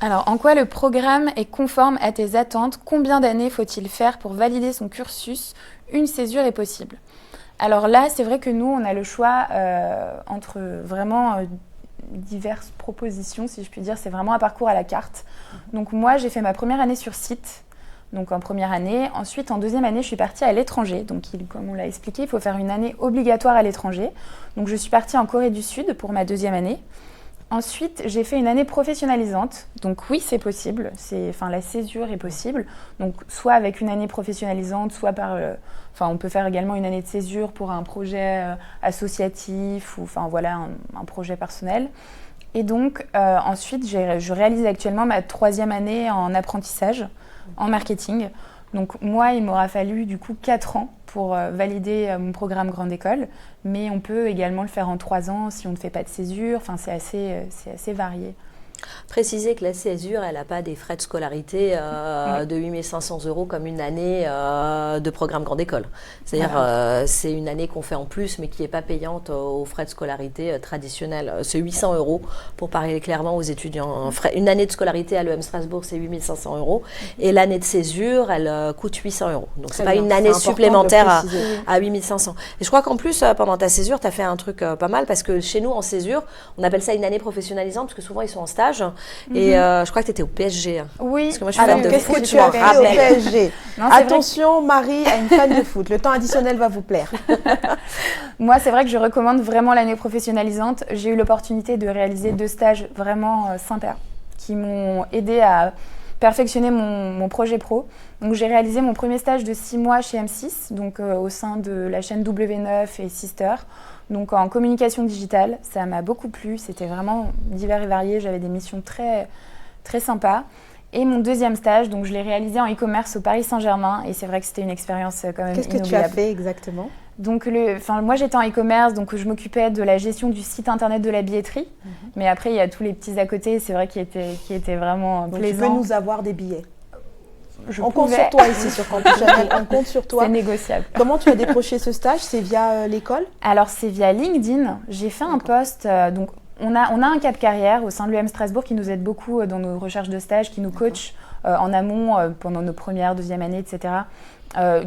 Alors, en quoi le programme est conforme à tes attentes? Combien d'années faut-il faire pour valider son cursus? Une césure est possible. Alors là, c'est vrai que nous, on a le choix entre vraiment diverses propositions, si je puis dire. C'est vraiment un parcours à la carte. Donc moi, j'ai fait ma première année sur site, donc en première année. Ensuite, en deuxième année, je suis partie à l'étranger. Donc, comme on l'a expliqué, il faut faire une année obligatoire à l'étranger. Donc, je suis partie en Corée du Sud pour ma deuxième année. Ensuite, j'ai fait une année professionnalisante. Donc oui, c'est possible. La césure est possible. Donc soit avec une année professionnalisante, soit on peut faire également une année de césure pour un projet associatif ou un projet personnel. Et donc ensuite, je réalise actuellement ma troisième année en apprentissage, en marketing. Donc moi, il m'aura fallu du coup 4 ans pour valider mon programme Grande École, mais on peut également le faire en 3 ans si on ne fait pas de césure, c'est assez varié. Préciser que la césure, elle n'a pas des frais de scolarité de 8 500 € comme une année de programme Grande École. C'est-à-dire c'est une année qu'on fait en plus, mais qui n'est pas payante aux frais de scolarité traditionnels. C'est 800 € pour parler clairement aux étudiants. Une année de scolarité à l'EM Strasbourg, c'est 8 500 € et l'année de césure, elle coûte 800 €. Donc c'est pas une année supplémentaire à 8 500. Et je crois qu'en plus, pendant ta césure, tu as fait un truc pas mal parce que chez nous, en césure, on appelle ça une année professionnalisante parce que souvent, ils sont en stage. Et je crois que tu étais au PSG. Oui. Parce que moi, je suis fan de foot. Qu'est-ce que tu as fait au PSG? Non, attention, Marie a une fan de foot. Le temps additionnel va vous plaire. Moi, c'est vrai que je recommande vraiment l'année professionnalisante. J'ai eu l'opportunité de réaliser 2 stages vraiment sympas qui m'ont aidé à perfectionner mon projet pro. Donc, j'ai réalisé mon premier stage de 6 mois chez M6, donc au sein de la chaîne W9 et Sister. Donc en communication digitale, ça m'a beaucoup plu, c'était vraiment divers et varié, j'avais des missions très, très sympas. Et mon deuxième stage, donc je l'ai réalisé en e-commerce au Paris Saint-Germain et c'est vrai que c'était une expérience quand même inoubliable. Qu'est-ce que tu as fait exactement? Donc moi j'étais en e-commerce, donc je m'occupais de la gestion du site internet de la billetterie. Mais après il y a tous les petits à côté, c'est vrai qui étaient vraiment donc plaisants. Tu peux nous avoir des billets? On compte sur toi ici sur Campus Chanel, on compte sur toi. C'est négociable. Comment tu as décroché ce stage? C'est via l'école? Alors c'est via LinkedIn. J'ai fait un post, donc on a un cap carrière au sein de l'EM Strasbourg qui nous aide beaucoup dans nos recherches de stage, qui nous coach en amont pendant nos premières, deuxième années, etc.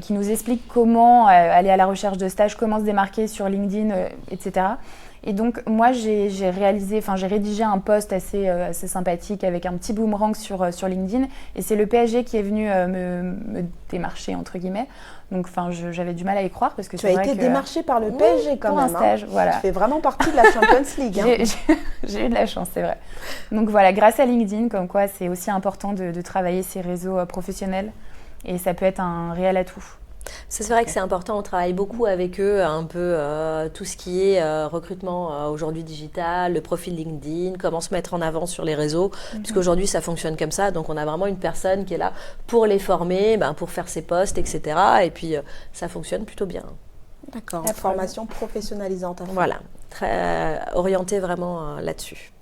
Qui nous explique comment aller à la recherche de stage, comment se démarquer sur LinkedIn, etc. Et donc moi j'ai rédigé un post assez sympathique avec un petit boomerang sur LinkedIn et c'est le PSG qui est venu me démarcher entre guillemets. Donc j'avais du mal à y croire parce que tu as été démarché par le PSG quand pour même. Un stage, voilà. Tu fais vraiment partie de la Champions League. J'ai eu de la chance, c'est vrai. Donc voilà, grâce à LinkedIn, comme quoi c'est aussi important de travailler ses réseaux professionnels et ça peut être un réel atout. C'est vrai que c'est important, on travaille beaucoup avec eux, un peu tout ce qui est recrutement aujourd'hui digital, le profil LinkedIn, comment se mettre en avant sur les réseaux, puisqu'aujourd'hui ça fonctionne comme ça, donc on a vraiment une personne qui est là pour les former, pour faire ses posts, etc. Et puis ça fonctionne plutôt bien. D'accord, formation professionnalisante. Voilà, très orientée vraiment là-dessus.